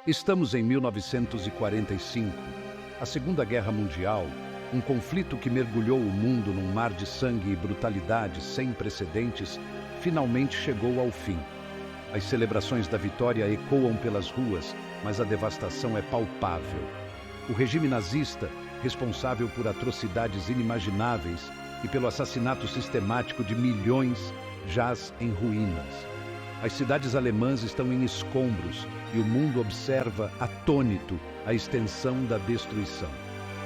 Estamos em 1945. A Segunda Guerra Mundial, um conflito que mergulhou o mundo num mar de sangue e brutalidade sem precedentes, finalmente chegou ao fim. As celebrações da vitória ecoam pelas ruas, mas a devastação é palpável. O regime nazista, responsável por atrocidades inimagináveis e pelo assassinato sistemático de milhões, jaz em ruínas. As cidades alemãs estão em escombros e o mundo observa, atônito, a extensão da destruição.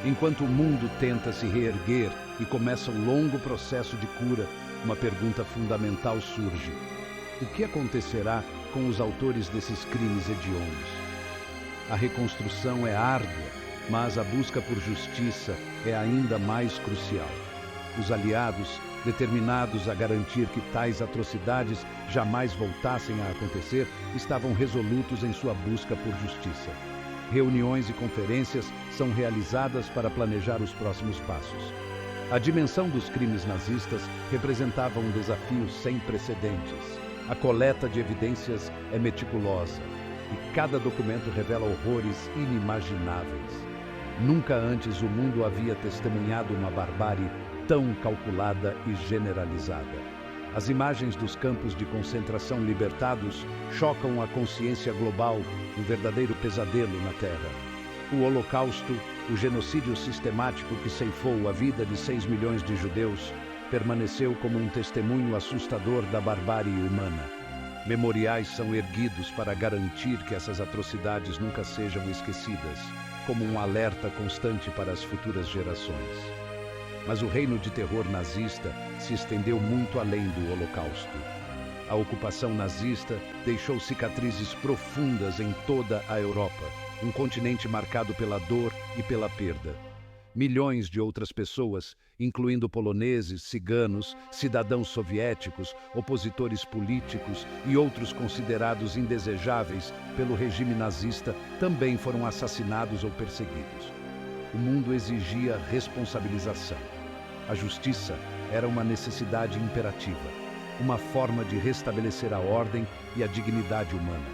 Enquanto o mundo tenta se reerguer e começa um longo processo de cura, uma pergunta fundamental surge: o que acontecerá com os autores desses crimes hediondos? A reconstrução é árdua, mas a busca por justiça é ainda mais crucial. Os aliados, determinados a garantir que tais atrocidades jamais voltassem a acontecer, estavam resolutos em sua busca por justiça. Reuniões e conferências são realizadas para planejar os próximos passos. A dimensão dos crimes nazistas representava um desafio sem precedentes. A coleta de evidências é meticulosa e cada documento revela horrores inimagináveis. Nunca antes o mundo havia testemunhado uma barbárie tão calculada e generalizada. As imagens dos campos de concentração libertados chocam a consciência global, um verdadeiro pesadelo na Terra. O Holocausto, o genocídio sistemático que ceifou a vida de 6 milhões de judeus, permaneceu como um testemunho assustador da barbárie humana. Memoriais são erguidos para garantir que essas atrocidades nunca sejam esquecidas, como um alerta constante para as futuras gerações. Mas o reino de terror nazista se estendeu muito além do Holocausto. A ocupação nazista deixou cicatrizes profundas em toda a Europa, um continente marcado pela dor e pela perda. Milhões de outras pessoas, incluindo poloneses, ciganos, cidadãos soviéticos, opositores políticos e outros considerados indesejáveis pelo regime nazista, também foram assassinados ou perseguidos. O mundo exigia responsabilização. A justiça era uma necessidade imperativa, uma forma de restabelecer a ordem e a dignidade humana.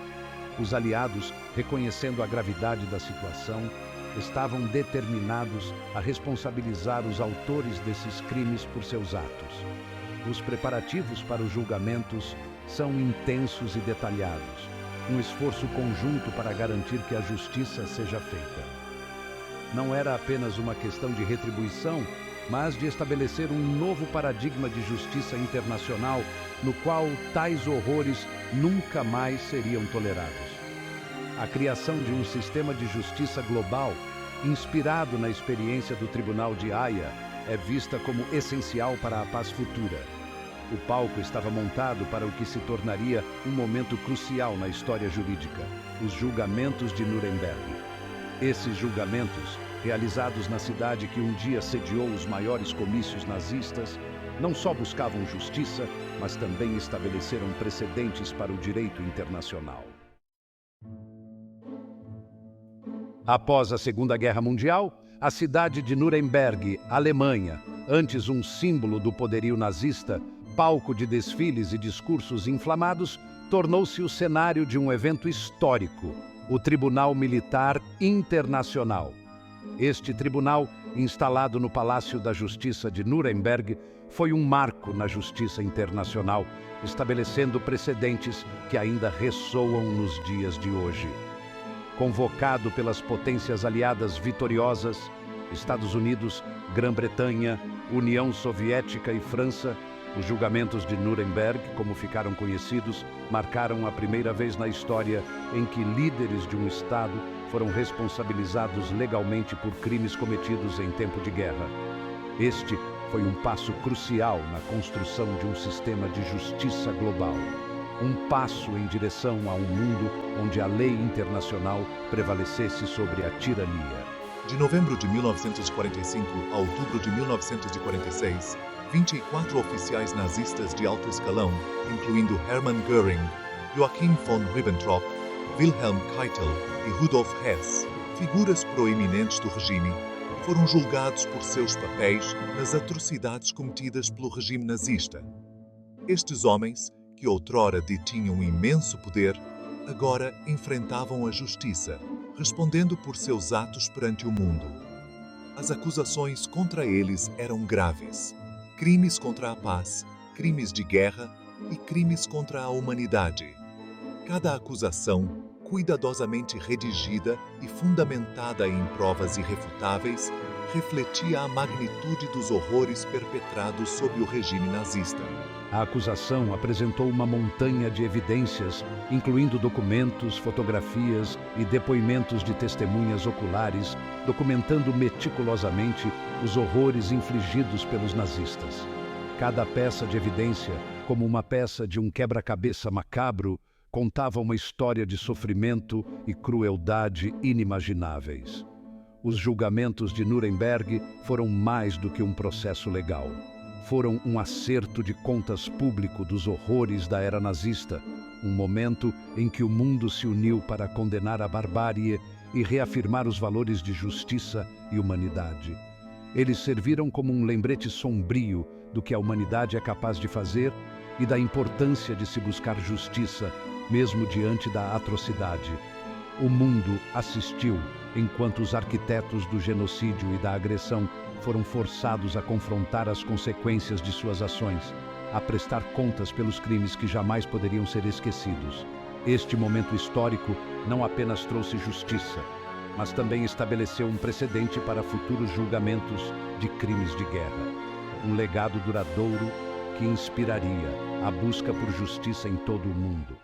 Os aliados, reconhecendo a gravidade da situação, estavam determinados a responsabilizar os autores desses crimes por seus atos. Os preparativos para os julgamentos são intensos e detalhados, um esforço conjunto para garantir que a justiça seja feita. Não era apenas uma questão de retribuição, mas de estabelecer um novo paradigma de justiça internacional no qual tais horrores nunca mais seriam tolerados. A criação de um sistema de justiça global, inspirado na experiência do Tribunal de Haia, é vista como essencial para a paz futura. O palco estava montado para o que se tornaria um momento crucial na história jurídica: os julgamentos de Nuremberg. Esses julgamentos, realizados na cidade que um dia sediou os maiores comícios nazistas, não só buscavam justiça, mas também estabeleceram precedentes para o direito internacional. Após a Segunda Guerra Mundial, a cidade de Nuremberg, Alemanha, antes um símbolo do poderio nazista, palco de desfiles e discursos inflamados, tornou-se o cenário de um evento histórico, o Tribunal Militar Internacional. Este tribunal, instalado no Palácio da Justiça de Nuremberg, foi um marco na justiça internacional, estabelecendo precedentes que ainda ressoam nos dias de hoje. Convocado pelas potências aliadas vitoriosas, Estados Unidos, Grã-Bretanha, União Soviética e França, os julgamentos de Nuremberg, como ficaram conhecidos, marcaram a primeira vez na história em que líderes de um Estado foram responsabilizados legalmente por crimes cometidos em tempo de guerra. Este foi um passo crucial na construção de um sistema de justiça global. Um passo em direção a um mundo onde a lei internacional prevalecesse sobre a tirania. De novembro de 1945 a outubro de 1946, 24 oficiais nazistas de alto escalão, incluindo Hermann Göring, Joachim von Ribbentrop, Wilhelm Keitel e Rudolf Hess, figuras proeminentes do regime, foram julgados por seus papéis nas atrocidades cometidas pelo regime nazista. Estes homens, que outrora detinham imenso poder, agora enfrentavam a justiça, respondendo por seus atos perante o mundo. As acusações contra eles eram graves: crimes contra a paz, crimes de guerra e crimes contra a humanidade. Cada acusação, cuidadosamente redigida e fundamentada em provas irrefutáveis, refletia a magnitude dos horrores perpetrados sob o regime nazista. A acusação apresentou uma montanha de evidências, incluindo documentos, fotografias e depoimentos de testemunhas oculares, documentando meticulosamente os horrores infligidos pelos nazistas. Cada peça de evidência, como uma peça de um quebra-cabeça macabro, contava uma história de sofrimento e crueldade inimagináveis. Os julgamentos de Nuremberg foram mais do que um processo legal. Foram um acerto de contas público dos horrores da era nazista, um momento em que o mundo se uniu para condenar a barbárie e reafirmar os valores de justiça e humanidade. Eles serviram como um lembrete sombrio do que a humanidade é capaz de fazer e da importância de se buscar justiça, mesmo diante da atrocidade. O mundo assistiu enquanto os arquitetos do genocídio e da agressão foram forçados a confrontar as consequências de suas ações, a prestar contas pelos crimes que jamais poderiam ser esquecidos. Este momento histórico não apenas trouxe justiça, mas também estabeleceu um precedente para futuros julgamentos de crimes de guerra. Um legado duradouro que inspiraria a busca por justiça em todo o mundo.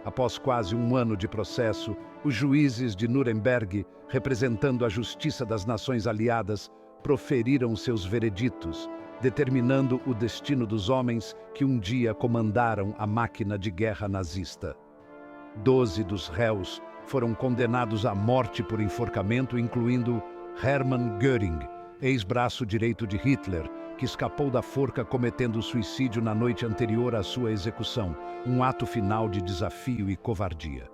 Após quase um ano de processo, os juízes de Nuremberg, representando a justiça das nações aliadas, proferiram seus vereditos, determinando o destino dos homens que um dia comandaram a máquina de guerra nazista. 12 dos réus foram condenados à morte por enforcamento, incluindo Hermann Göring, ex-braço direito de Hitler, que escapou da forca cometendo suicídio na noite anterior à sua execução, um ato final de desafio e covardia.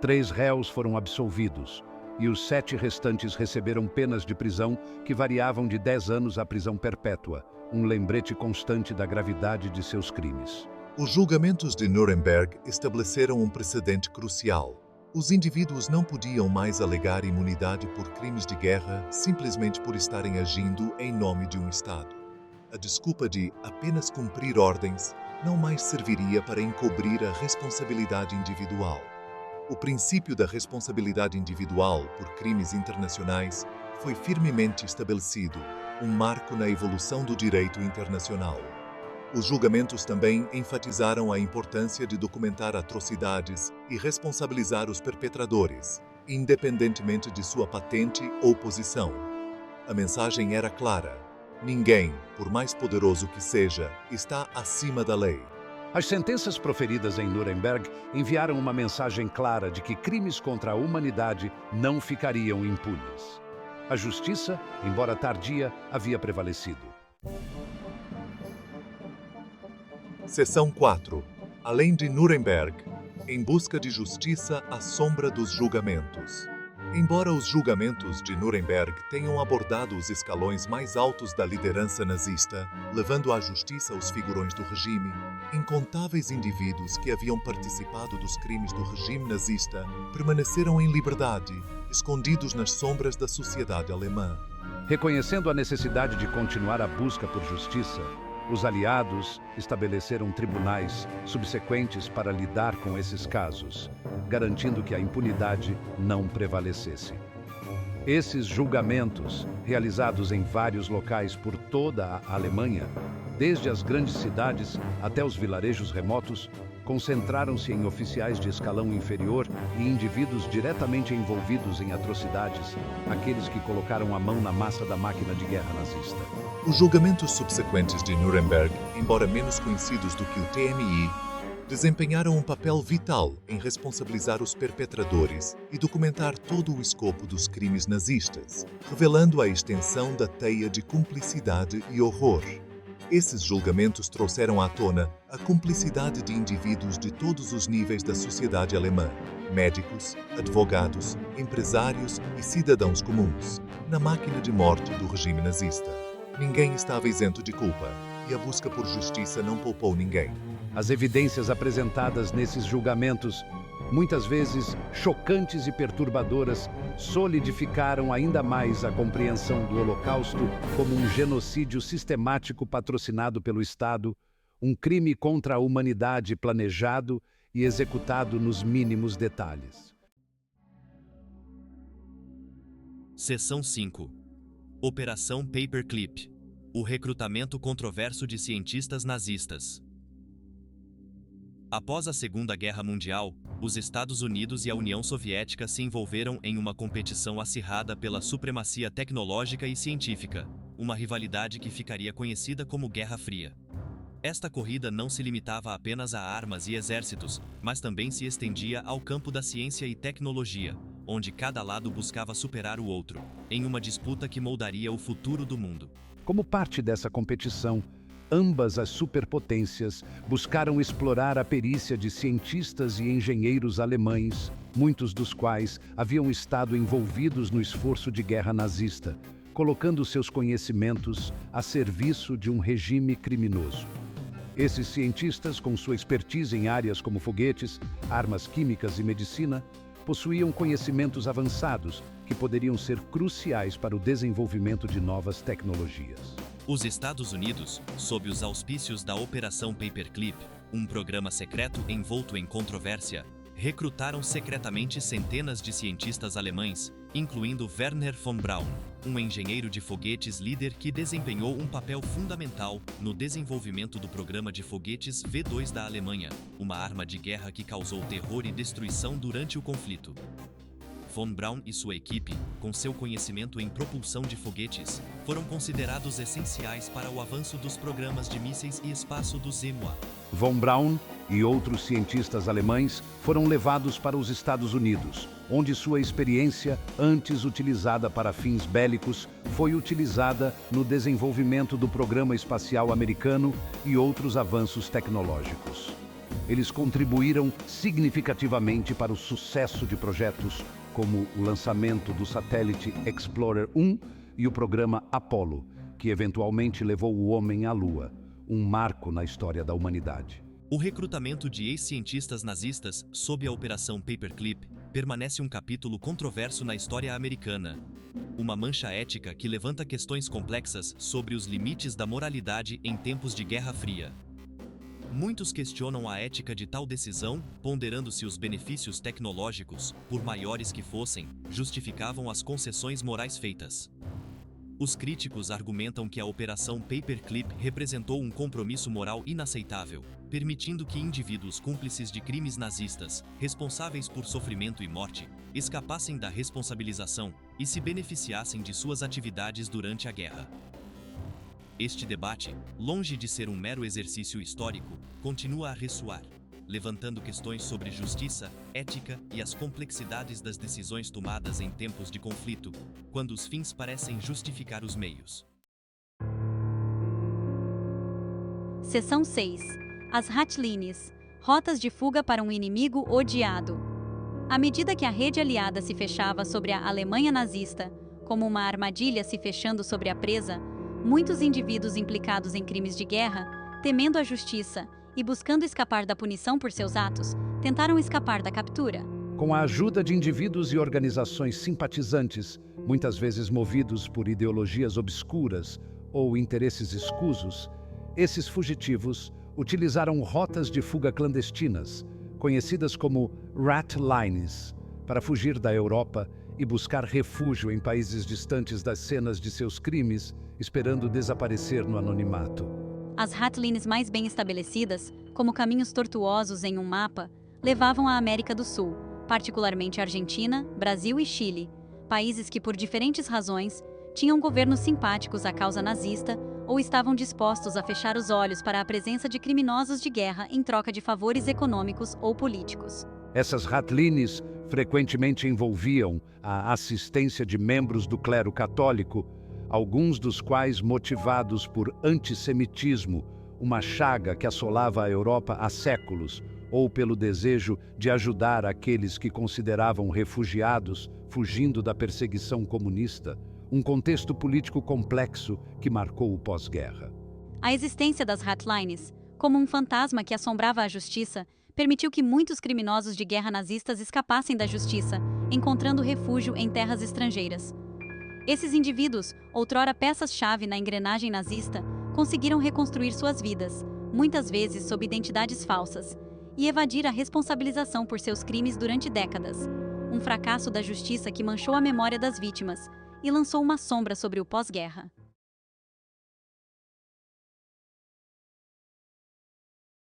3 réus foram absolvidos, e os 7 restantes receberam penas de prisão que variavam de 10 anos à prisão perpétua, um lembrete constante da gravidade de seus crimes. Os julgamentos de Nuremberg estabeleceram um precedente crucial. Os indivíduos não podiam mais alegar imunidade por crimes de guerra simplesmente por estarem agindo em nome de um Estado. A desculpa de apenas cumprir ordens não mais serviria para encobrir a responsabilidade individual. O princípio da responsabilidade individual por crimes internacionais foi firmemente estabelecido, um marco na evolução do direito internacional. Os julgamentos também enfatizaram a importância de documentar atrocidades e responsabilizar os perpetradores, independentemente de sua patente ou posição. A mensagem era clara: ninguém, por mais poderoso que seja, está acima da lei. As sentenças proferidas em Nuremberg enviaram uma mensagem clara de que crimes contra a humanidade não ficariam impunes. A justiça, embora tardia, havia prevalecido. Seção 4. Além de Nuremberg, em busca de justiça à sombra dos julgamentos. Embora os julgamentos de Nuremberg tenham abordado os escalões mais altos da liderança nazista, levando à justiça os figurões do regime, incontáveis indivíduos que haviam participado dos crimes do regime nazista permaneceram em liberdade, escondidos nas sombras da sociedade alemã. Reconhecendo a necessidade de continuar a busca por justiça, os aliados estabeleceram tribunais subsequentes para lidar com esses casos, garantindo que a impunidade não prevalecesse. Esses julgamentos, realizados em vários locais por toda a Alemanha, desde as grandes cidades até os vilarejos remotos, concentraram-se em oficiais de escalão inferior e indivíduos diretamente envolvidos em atrocidades, aqueles que colocaram a mão na massa da máquina de guerra nazista. Os julgamentos subsequentes de Nuremberg, embora menos conhecidos do que o TMI, desempenharam um papel vital em responsabilizar os perpetradores e documentar todo o escopo dos crimes nazistas, revelando a extensão da teia de cumplicidade e horror. Esses julgamentos trouxeram à tona a cumplicidade de indivíduos de todos os níveis da sociedade alemã: médicos, advogados, empresários e cidadãos comuns, na máquina de morte do regime nazista. Ninguém estava isento de culpa, e a busca por justiça não poupou ninguém. As evidências apresentadas nesses julgamentos, muitas vezes chocantes e perturbadoras, solidificaram ainda mais a compreensão do Holocausto como um genocídio sistemático patrocinado pelo Estado, um crime contra a humanidade planejado e executado nos mínimos detalhes. Seção 5. Operação Paperclip. O recrutamento controverso de cientistas nazistas. Após a Segunda Guerra Mundial, os Estados Unidos e a União Soviética se envolveram em uma competição acirrada pela supremacia tecnológica e científica, uma rivalidade que ficaria conhecida como Guerra Fria. Esta corrida não se limitava apenas a armas e exércitos, mas também se estendia ao campo da ciência e tecnologia, onde cada lado buscava superar o outro, em uma disputa que moldaria o futuro do mundo. Como parte dessa competição, ambas as superpotências buscaram explorar a perícia de cientistas e engenheiros alemães, muitos dos quais haviam estado envolvidos no esforço de guerra nazista, colocando seus conhecimentos a serviço de um regime criminoso. Esses cientistas, com sua expertise em áreas como foguetes, armas químicas e medicina, possuíam conhecimentos avançados que poderiam ser cruciais para o desenvolvimento de novas tecnologias. Os Estados Unidos, sob os auspícios da Operação Paperclip, um programa secreto envolto em controvérsia, recrutaram secretamente centenas de cientistas alemães, incluindo Werner von Braun, um engenheiro de foguetes líder que desempenhou um papel fundamental no desenvolvimento do programa de foguetes V2 da Alemanha, uma arma de guerra que causou terror e destruição durante o conflito. Von Braun e sua equipe, com seu conhecimento em propulsão de foguetes, foram considerados essenciais para o avanço dos programas de mísseis e espaço do ZEMUA. Von Braun e outros cientistas alemães foram levados para os Estados Unidos, onde sua experiência, antes utilizada para fins bélicos, foi utilizada no desenvolvimento do programa espacial americano e outros avanços tecnológicos. Eles contribuíram significativamente para o sucesso de projetos como o lançamento do satélite Explorer 1 e o programa Apollo, que eventualmente levou o homem à Lua, um marco na história da humanidade. O recrutamento de ex-cientistas nazistas sob a Operação Paperclip permanece um capítulo controverso na história americana. Uma mancha ética que levanta questões complexas sobre os limites da moralidade em tempos de Guerra Fria. Muitos questionam a ética de tal decisão, ponderando se os benefícios tecnológicos, por maiores que fossem, justificavam as concessões morais feitas. Os críticos argumentam que a Operação Paperclip representou um compromisso moral inaceitável, permitindo que indivíduos cúmplices de crimes nazistas, responsáveis por sofrimento e morte, escapassem da responsabilização e se beneficiassem de suas atividades durante a guerra. Este debate, longe de ser um mero exercício histórico, continua a ressoar, levantando questões sobre justiça, ética e as complexidades das decisões tomadas em tempos de conflito, quando os fins parecem justificar os meios. Seção 6. As Ratlines. Rotas de fuga para um inimigo odiado. À medida que a rede aliada se fechava sobre a Alemanha nazista, como uma armadilha se fechando sobre a presa, muitos indivíduos implicados em crimes de guerra, temendo a justiça e buscando escapar da punição por seus atos, tentaram escapar da captura. Com a ajuda de indivíduos e organizações simpatizantes, muitas vezes movidos por ideologias obscuras ou interesses escusos, esses fugitivos utilizaram rotas de fuga clandestinas, conhecidas como Ratlines, para fugir da Europa e buscar refúgio em países distantes das cenas de seus crimes, esperando desaparecer no anonimato. As Ratlines mais bem estabelecidas, como caminhos tortuosos em um mapa, levavam à América do Sul, particularmente Argentina, Brasil e Chile, países que, por diferentes razões, tinham governos simpáticos à causa nazista ou estavam dispostos a fechar os olhos para a presença de criminosos de guerra em troca de favores econômicos ou políticos. Essas Ratlines frequentemente envolviam a assistência de membros do clero católico, alguns dos quais motivados por antissemitismo, uma chaga que assolava a Europa há séculos, ou pelo desejo de ajudar aqueles que consideravam refugiados fugindo da perseguição comunista, um contexto político complexo que marcou o pós-guerra. A existência das Ratlines Como um fantasma que assombrava a justiça, permitiu que muitos criminosos de guerra nazistas escapassem da justiça, encontrando refúgio em terras estrangeiras. Esses indivíduos, outrora peças-chave na engrenagem nazista, conseguiram reconstruir suas vidas, muitas vezes sob identidades falsas, e evadir a responsabilização por seus crimes durante décadas. Um fracasso da justiça que manchou a memória das vítimas e lançou uma sombra sobre o pós-guerra.